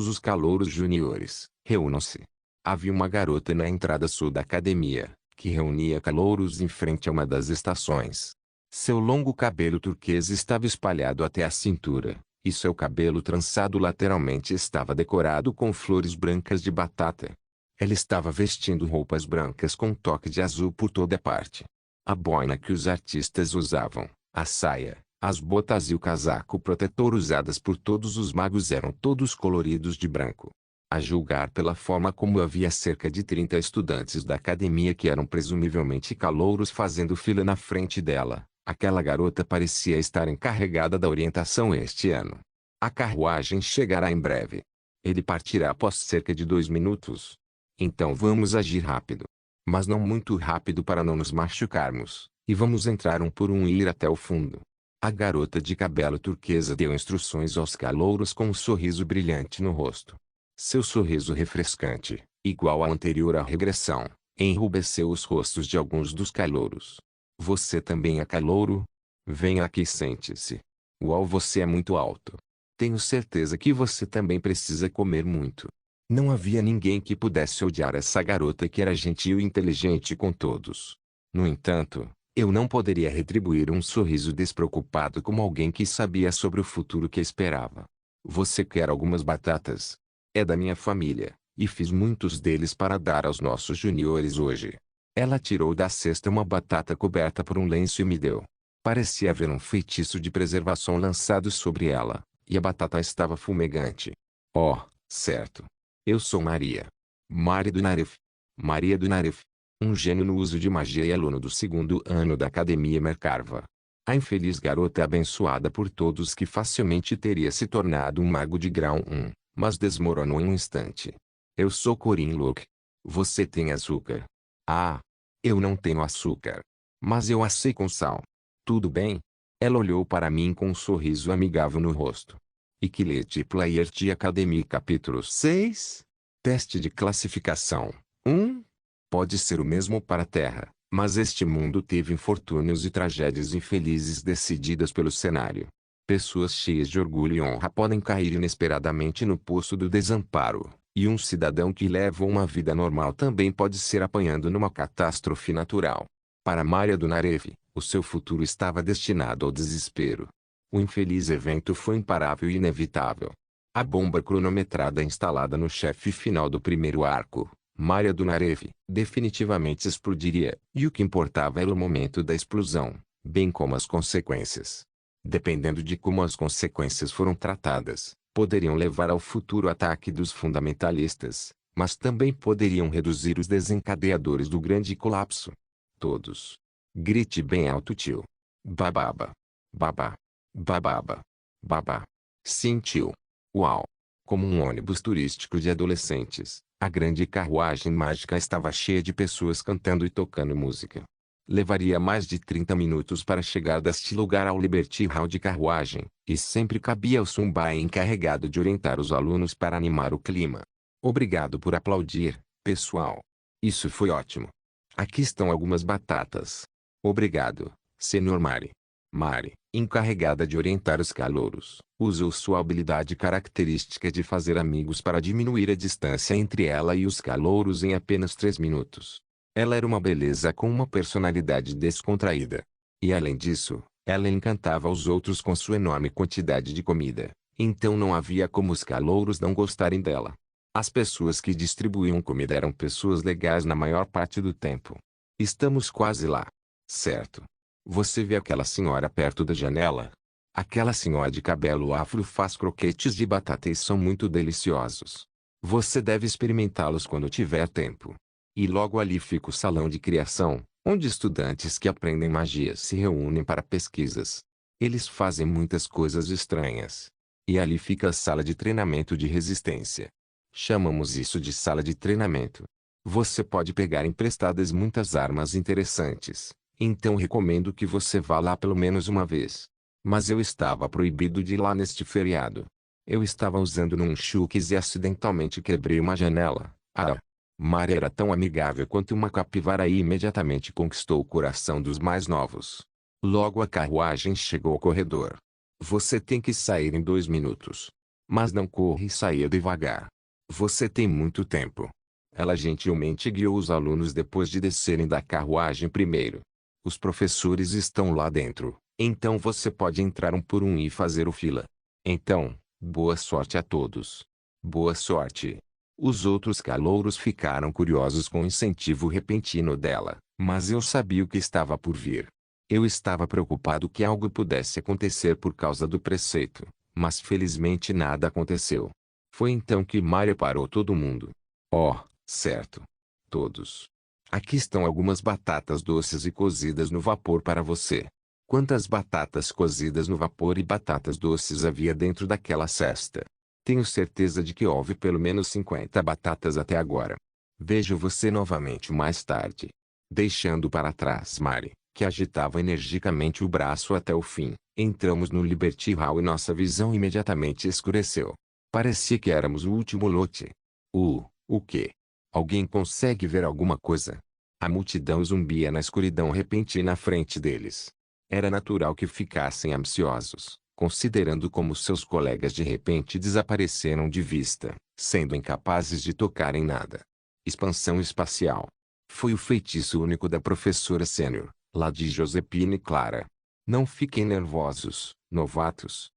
os calouros juniores, reúnam-se. Havia uma garota na entrada sul da academia, que reunia calouros em frente a uma das estações. Seu longo cabelo turquesa estava espalhado até a cintura, e seu cabelo trançado lateralmente estava decorado com flores brancas de batata. Ela estava vestindo roupas brancas com um toque de azul por toda parte. A boina que os artistas usavam, a saia, as botas e o casaco protetor usadas por todos os magos eram todos coloridos de branco. A julgar pela forma como havia cerca de 30 estudantes da academia que eram presumivelmente calouros fazendo fila na frente dela, aquela garota parecia estar encarregada da orientação este ano. A carruagem chegará em breve. Ele partirá após cerca de 2 minutos. Então vamos agir rápido. Mas não muito rápido para não nos machucarmos, e vamos entrar um por um e ir até o fundo. A garota de cabelo turquesa deu instruções aos calouros com um sorriso brilhante no rosto. Seu sorriso refrescante, igual ao anterior à regressão, enrubesceu os rostos de alguns dos calouros. Você também é calouro? Venha aqui e sente-se. Uau, você é muito alto. Tenho certeza que você também precisa comer muito. Não havia ninguém que pudesse odiar essa garota que era gentil e inteligente com todos. No entanto, eu não poderia retribuir um sorriso despreocupado como alguém que sabia sobre o futuro que esperava. Você quer algumas batatas? É da minha família, e fiz muitos deles para dar aos nossos juniores hoje. Ela tirou da cesta uma batata coberta por um lenço e me deu. Parecia haver um feitiço de preservação lançado sobre ela, e a batata estava fumegante. Oh, certo. Eu sou Maria. Mari do Naref. Maria do Naref. Um gênio no uso de magia e aluno do segundo ano da Academia Mercarva. A infeliz garota abençoada por todos que facilmente teria se tornado um mago de grau 1, mas desmoronou em um instante. Eu sou Corinne Locke. Você tem açúcar? Ah, eu não tenho açúcar. Mas eu assei com sal. Tudo bem? Ela olhou para mim com um sorriso amigável no rosto. Equilete Player de Academy Capítulo 6. Teste de classificação. 1. Pode ser o mesmo para a Terra, mas este mundo teve infortúnios e tragédias infelizes decididas pelo cenário. Pessoas cheias de orgulho e honra podem cair inesperadamente no poço do desamparo, e um cidadão que leva uma vida normal também pode ser apanhado numa catástrofe natural. Para Maria do Nareve, o seu futuro estava destinado ao desespero. O infeliz evento foi imparável e inevitável. A bomba cronometrada instalada no chefe final do primeiro arco, Maria do Nareve, definitivamente explodiria, e o que importava era o momento da explosão, bem como as consequências. Dependendo de como as consequências foram tratadas, poderiam levar ao futuro ataque dos fundamentalistas, mas também poderiam reduzir os desencadeadores do grande colapso. Todos. Grite bem alto, tio. Bababa. Babá. Bababa. Babá. Sim, tio. Uau! Como um ônibus turístico de adolescentes, a grande carruagem mágica estava cheia de pessoas cantando e tocando música. Levaria mais de 30 minutos para chegar deste lugar ao Liberty Hall de carruagem, e sempre cabia o Sumbai encarregado de orientar os alunos para animar o clima. Obrigado por aplaudir, pessoal. Isso foi ótimo. Aqui estão algumas batatas. Obrigado, Sr. Mari. Mari, encarregada de orientar os calouros, usou sua habilidade característica de fazer amigos para diminuir a distância entre ela e os calouros em apenas 3 minutos. Ela era uma beleza com uma personalidade descontraída. E além disso, ela encantava os outros com sua enorme quantidade de comida, então não havia como os calouros não gostarem dela. As pessoas que distribuíam comida eram pessoas legais na maior parte do tempo. Estamos quase lá. Certo. Você vê aquela senhora perto da janela? Aquela senhora de cabelo afro faz croquetes de batata e são muito deliciosos. Você deve experimentá-los quando tiver tempo. E logo ali fica o salão de criação, onde estudantes que aprendem magia se reúnem para pesquisas. Eles fazem muitas coisas estranhas. E ali fica a sala de treinamento de resistência. Chamamos isso de sala de treinamento. Você pode pegar emprestadas muitas armas interessantes, então recomendo que você vá lá pelo menos uma vez. Mas eu estava proibido de ir lá neste feriado. Eu estava usando nunchucks e acidentalmente quebrei uma janela. Ah! Mari era tão amigável quanto uma capivara e imediatamente conquistou o coração dos mais novos. Logo a carruagem chegou ao corredor. Você tem que sair em 2 minutos. Mas não corra e saia devagar. Você tem muito tempo. Ela gentilmente guiou os alunos depois de descerem da carruagem primeiro. Os professores estão lá dentro, então você pode entrar um por um e fazer o fila. Então, boa sorte a todos. Boa sorte. Os outros calouros ficaram curiosos com o incentivo repentino dela, mas eu sabia o que estava por vir. Eu estava preocupado que algo pudesse acontecer por causa do preceito, mas felizmente nada aconteceu. Foi então que Maria parou todo mundo. Oh, certo. Todos. Aqui estão algumas batatas doces e cozidas no vapor para você. Quantas batatas cozidas no vapor e batatas doces havia dentro daquela cesta? Tenho certeza de que houve pelo menos 50 batatas até agora. Vejo você novamente mais tarde. Deixando para trás Mari, que agitava energicamente o braço até o fim, entramos no Liberty Hall e nossa visão imediatamente escureceu. Parecia que éramos o último lote. O quê? Alguém consegue ver alguma coisa? A multidão zumbia na escuridão repentina à frente deles. Era natural que ficassem ansiosos, considerando como seus colegas de repente desapareceram de vista, sendo incapazes de tocar em nada. Expansão espacial. Foi o feitiço único da professora sênior, lá de Josepine Clara. Não fiquem nervosos, novatos.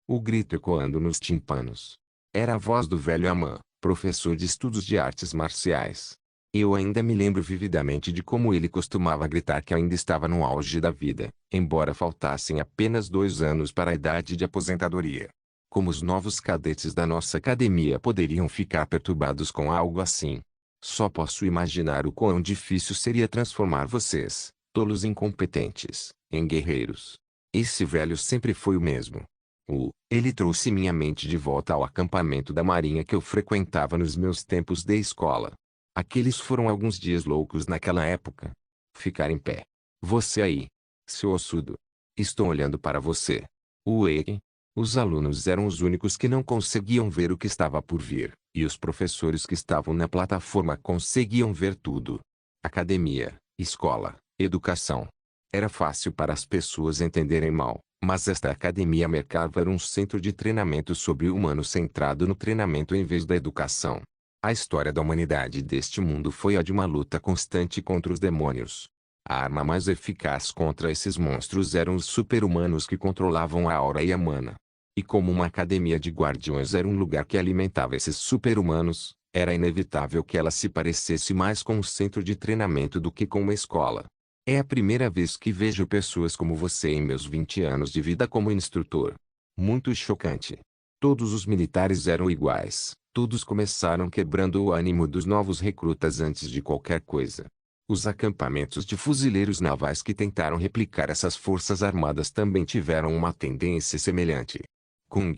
O grito ecoando nos tímpanos. Era a voz do velho Aman, professor de estudos de artes marciais. Eu ainda me lembro vividamente de como ele costumava gritar que ainda estava no auge da vida, embora faltassem apenas 2 anos para a idade de aposentadoria. Como os novos cadetes da nossa academia poderiam ficar perturbados com algo assim? Só posso imaginar o quão difícil seria transformar vocês, tolos incompetentes, em guerreiros. Esse velho sempre foi o mesmo. Ele trouxe minha mente de volta ao acampamento da marinha que eu frequentava nos meus tempos de escola. Aqueles foram alguns dias loucos naquela época. Ficar em pé. Você aí. Seu ossudo. Estou olhando para você. Ué. Os alunos eram os únicos que não conseguiam ver o que estava por vir, e os professores que estavam na plataforma conseguiam ver tudo. Academia, escola, educação. Era fácil para as pessoas entenderem mal, mas esta academia Merkava era um centro de treinamento sobre-humano centrado no treinamento em vez da educação. A história da humanidade deste mundo foi a de uma luta constante contra os demônios. A arma mais eficaz contra esses monstros eram os super-humanos que controlavam a aura e a mana. E como uma academia de guardiões era um lugar que alimentava esses super-humanos, era inevitável que ela se parecesse mais com um centro de treinamento do que com uma escola. É a primeira vez que vejo pessoas como você em meus 20 anos de vida como instrutor. Muito chocante. Todos os militares eram iguais. Todos começaram quebrando o ânimo dos novos recrutas antes de qualquer coisa. Os acampamentos de fuzileiros navais que tentaram replicar essas forças armadas também tiveram uma tendência semelhante. Kung.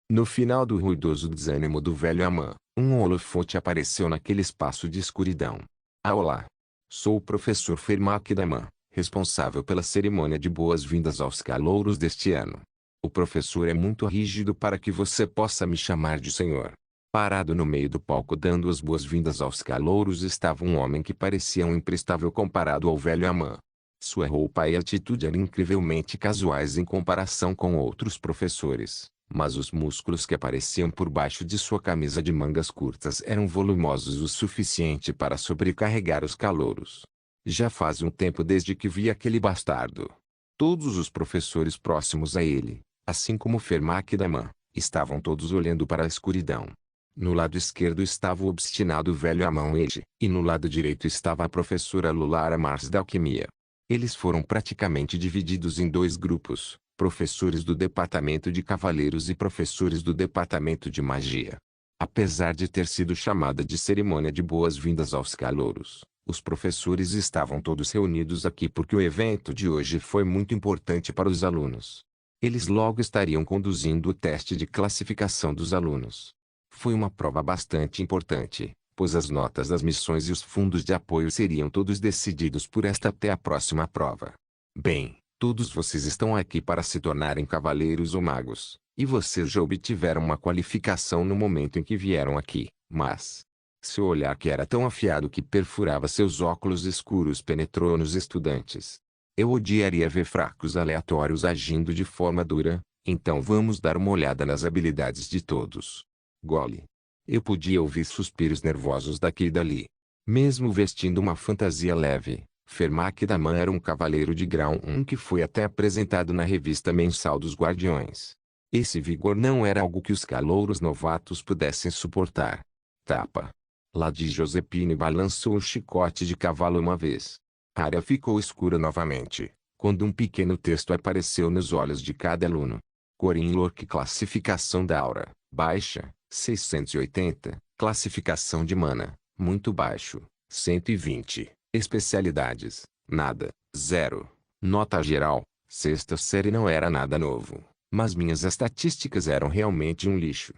No final do ruidoso desânimo do velho Aman, um holofote apareceu naquele espaço de escuridão. Ah, olá. Sou o professor Fermac Daman, responsável pela cerimônia de boas-vindas aos calouros deste ano. O professor é muito rígido para que você possa me chamar de senhor. Parado no meio do palco dando as boas-vindas aos calouros estava um homem que parecia um imprestável comparado ao velho Aman. Sua roupa e atitude eram incrivelmente casuais em comparação com outros professores, mas os músculos que apareciam por baixo de sua camisa de mangas curtas eram volumosos o suficiente para sobrecarregar os calouros. Já faz um tempo desde que vi aquele bastardo. Todos os professores próximos a ele, assim como Fermac Daman, estavam todos olhando para a escuridão. No lado esquerdo estava o obstinado velho Amon Age, e no lado direito estava a professora Lulara Mars da alquimia. Eles foram praticamente divididos em 2 grupos, professores do departamento de cavaleiros e professores do departamento de magia. Apesar de ter sido chamada de cerimônia de boas-vindas aos calouros, os professores estavam todos reunidos aqui porque o evento de hoje foi muito importante para os alunos. Eles logo estariam conduzindo o teste de classificação dos alunos. Foi uma prova bastante importante, pois as notas das missões e os fundos de apoio seriam todos decididos por esta até a próxima prova. Bem, todos vocês estão aqui para se tornarem cavaleiros ou magos, e vocês já obtiveram uma qualificação no momento em que vieram aqui, mas... seu olhar que era tão afiado que perfurava seus óculos escuros penetrou nos estudantes. Eu odiaria ver fracos aleatórios agindo de forma dura, então vamos dar uma olhada nas habilidades de todos. Gole. Eu podia ouvir suspiros nervosos daqui e dali. Mesmo vestindo uma fantasia leve, Fermac Daman era um cavaleiro de grau 1 que foi até apresentado na revista mensal dos Guardiões. Esse vigor não era algo que os calouros novatos pudessem suportar. Tapa. Lady Josephine balançou o chicote de cavalo uma vez. A área ficou escura novamente, quando um pequeno texto apareceu nos olhos de cada aluno. Corin Lorque classificação da aura, baixa, 680, classificação de mana, muito baixo, 120, especialidades, nada, 0. Nota geral, sexta série não era nada novo, mas minhas estatísticas eram realmente um lixo.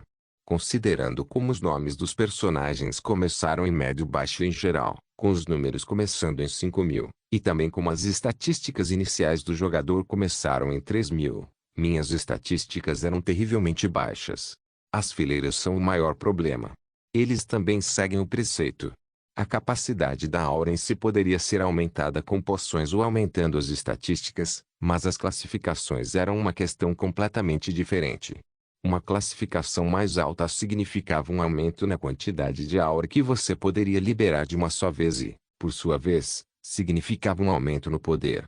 Considerando como os nomes dos personagens começaram em médio baixo em geral, com os números começando em 5.000, e também como as estatísticas iniciais do jogador começaram em 3.000, minhas estatísticas eram terrivelmente baixas. As fileiras são o maior problema. Eles também seguem o preceito. A capacidade da aura em si poderia ser aumentada com poções ou aumentando as estatísticas, mas as classificações eram uma questão completamente diferente. Uma classificação mais alta significava um aumento na quantidade de aura que você poderia liberar de uma só vez e, por sua vez, significava um aumento no poder.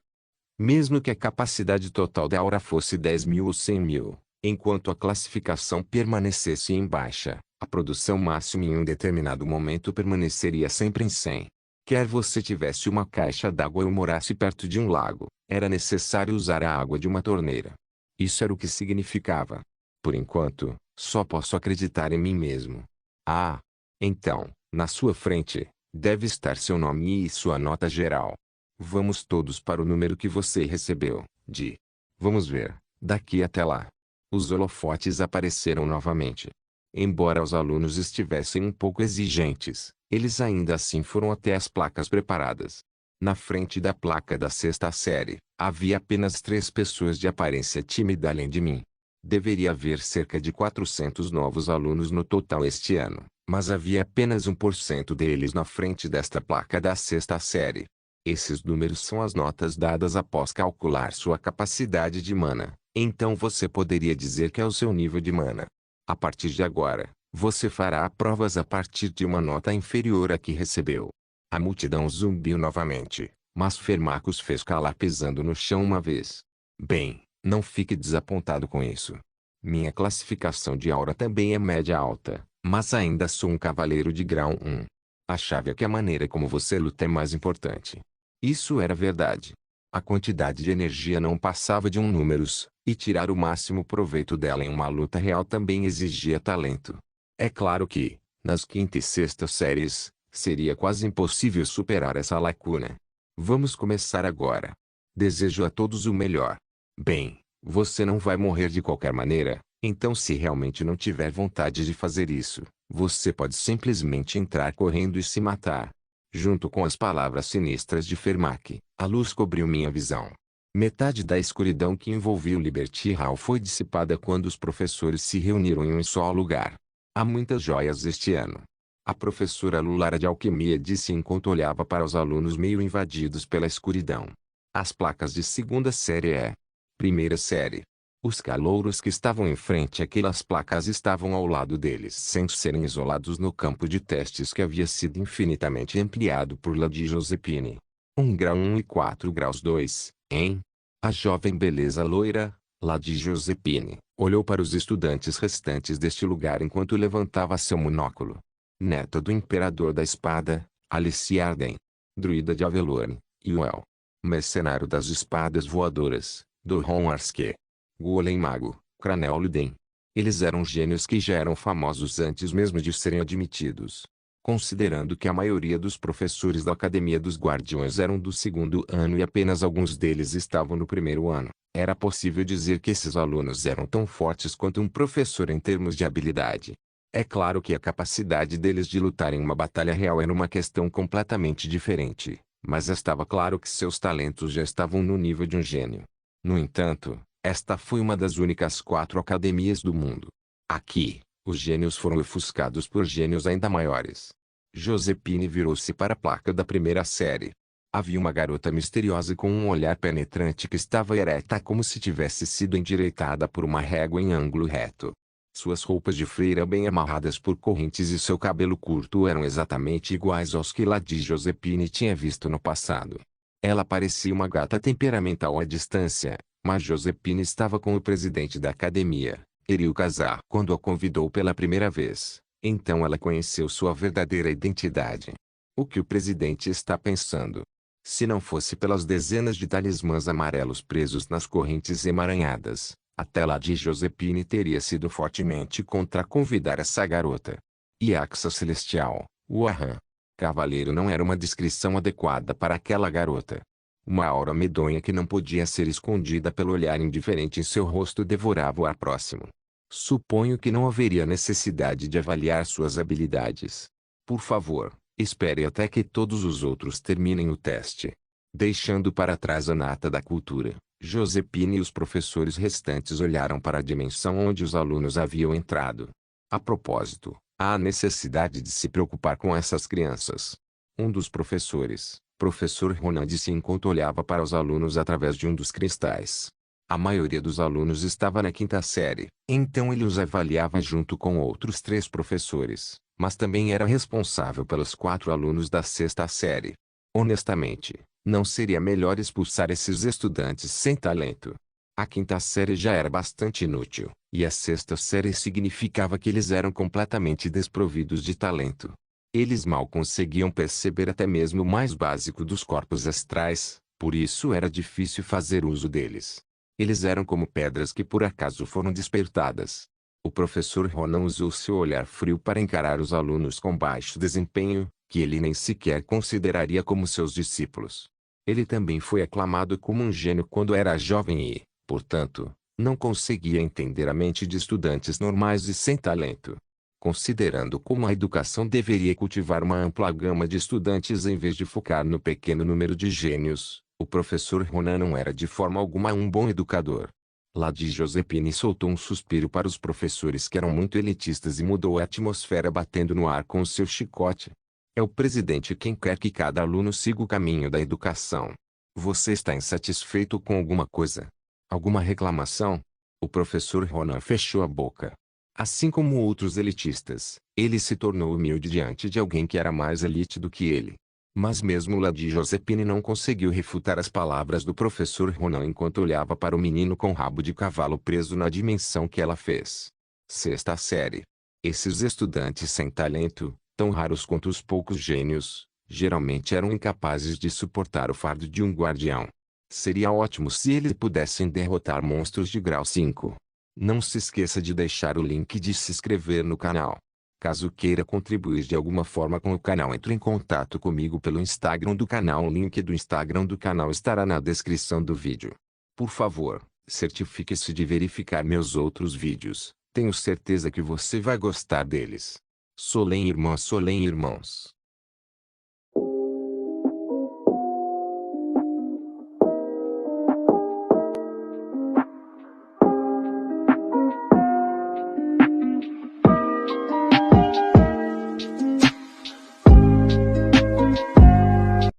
Mesmo que a capacidade total da aura fosse 10.000 ou 100.000, enquanto a classificação permanecesse em baixa, A produção máxima em um determinado momento permaneceria sempre em 100. Quer você tivesse uma caixa d'água ou morasse perto de um lago, era necessário usar a água de uma torneira. Isso era o que significava. Por enquanto, só posso acreditar em mim mesmo. Ah! Então, na sua frente, deve estar seu nome e sua nota geral. Vamos todos para o número que você recebeu, de. Vamos ver, daqui até lá. Os holofotes apareceram novamente. Embora os alunos estivessem um pouco exigentes, eles ainda assim foram até as placas preparadas. Na frente da placa da sexta série, havia apenas 3 pessoas de aparência tímida além de mim. Deveria haver cerca de 400 novos alunos no total este ano, mas havia apenas 1% deles na frente desta placa da sexta série. Esses números são as notas dadas após calcular sua capacidade de mana, então você poderia dizer que é o seu nível de mana. A partir de agora, você fará provas a partir de uma nota inferior à que recebeu. A multidão zumbiu novamente, mas Fermacos fez calar pisando no chão uma vez. Bem, não fique desapontado com isso. Minha classificação de aura também é média alta, mas ainda sou um cavaleiro de grau 1. A chave é que a maneira como você luta é mais importante. Isso era verdade. A quantidade de energia não passava de números, e tirar o máximo proveito dela em uma luta real também exigia talento. É claro que, nas quinta e sexta séries, seria quase impossível superar essa lacuna. Vamos começar agora. Desejo a todos o melhor. Bem, você não vai morrer de qualquer maneira, então se realmente não tiver vontade de fazer isso, você pode simplesmente entrar correndo e se matar. Junto com as palavras sinistras de Fermac, a luz cobriu minha visão. Metade da escuridão que envolvia o Liberty Hall foi dissipada quando os professores se reuniram em um só lugar. Há muitas joias este ano. A professora Lulara de Alquimia disse enquanto olhava para os alunos meio invadidos pela escuridão. As placas de segunda série e primeira série. Os calouros que estavam em frente àquelas placas estavam ao lado deles sem serem isolados no campo de testes que havia sido infinitamente ampliado por Lady Josephine. 1 grau 1 e 4 graus 2, hein? A jovem beleza loira, Lady Josephine, olhou para os estudantes restantes deste lugar enquanto levantava seu monóculo. Neta do Imperador da Espada, Alice Arden. Druida de Avelorn, Yuel. Mercenário das Espadas Voadoras, Doron Arske. Golem Mago, Cranel Luden. Eles eram gênios que já eram famosos antes mesmo de serem admitidos. Considerando que a maioria dos professores da Academia dos Guardiões eram do segundo ano e apenas alguns deles estavam no primeiro ano, era possível dizer que esses alunos eram tão fortes quanto um professor em termos de habilidade. É claro que a capacidade deles de lutar em uma batalha real era uma questão completamente diferente, mas estava claro que seus talentos já estavam no nível de um gênio. No entanto, esta foi uma das únicas 4 academias do mundo. Aqui, os gênios foram ofuscados por gênios ainda maiores. Josephine virou-se para a placa da primeira série. Havia uma garota misteriosa com um olhar penetrante que estava ereta como se tivesse sido endireitada por uma régua em ângulo reto. Suas roupas de freira bem amarradas por correntes e seu cabelo curto eram exatamente iguais aos que Lady Josephine tinha visto no passado. Ela parecia uma gata temperamental à distância, mas Josephine estava com o presidente da academia, Eril Kazar, quando a convidou pela primeira vez. Então ela conheceu sua verdadeira identidade. O que o presidente está pensando? Se não fosse pelas dezenas de talismãs amarelos presos nas correntes emaranhadas, a tela de Josephine teria sido fortemente contra convidar essa garota. Iaxa Celestial, Wahan. Cavaleiro não era uma descrição adequada para aquela garota. Uma aura medonha que não podia ser escondida pelo olhar indiferente em seu rosto devorava o ar próximo. Suponho que não haveria necessidade de avaliar suas habilidades. Por favor, espere até que todos os outros terminem o teste. Deixando para trás a nata da cultura, Josephine e os professores restantes olharam para a dimensão onde os alunos haviam entrado. A propósito, há necessidade de se preocupar com essas crianças. Um dos professores, Professor Ronan, disse enquanto olhava para os alunos através de um dos cristais. A maioria dos alunos estava na quinta série, então ele os avaliava junto com outros 3 professores, mas também era responsável pelos 4 alunos da sexta série. Honestamente, não seria melhor expulsar esses estudantes sem talento? A quinta série já era bastante inútil, e a sexta série significava que eles eram completamente desprovidos de talento. Eles mal conseguiam perceber até mesmo o mais básico dos corpos astrais, por isso era difícil fazer uso deles. Eles eram como pedras que por acaso foram despertadas. O professor Ronan usou seu olhar frio para encarar os alunos com baixo desempenho, que ele nem sequer consideraria como seus discípulos. Ele também foi aclamado como um gênio quando era jovem e, portanto, não conseguia entender a mente de estudantes normais e sem talento. Considerando como a educação deveria cultivar uma ampla gama de estudantes em vez de focar no pequeno número de gênios, o professor Ronan não era de forma alguma um bom educador. Lady Josephine soltou um suspiro para os professores que eram muito elitistas e mudou a atmosfera batendo no ar com o seu chicote. É o presidente quem quer que cada aluno siga o caminho da educação. Você está insatisfeito com alguma coisa? Alguma reclamação? O professor Ronan fechou a boca. Assim como outros elitistas, ele se tornou humilde diante de alguém que era mais elite do que ele. Mas mesmo Lady Josephine não conseguiu refutar as palavras do professor Ronan enquanto olhava para o menino com rabo de cavalo preso na dimensão que ela fez. Sexta série. Esses estudantes sem talento, tão raros quanto os poucos gênios, geralmente eram incapazes de suportar o fardo de um guardião. Seria ótimo se eles pudessem derrotar monstros de grau 5. Não se esqueça de deixar o link de se inscrever no canal. Caso queira contribuir de alguma forma com o canal, entre em contato comigo pelo Instagram do canal. O link do Instagram do canal estará na descrição do vídeo. Por favor, certifique-se de verificar meus outros vídeos. Tenho certeza que você vai gostar deles. Solem irmãos.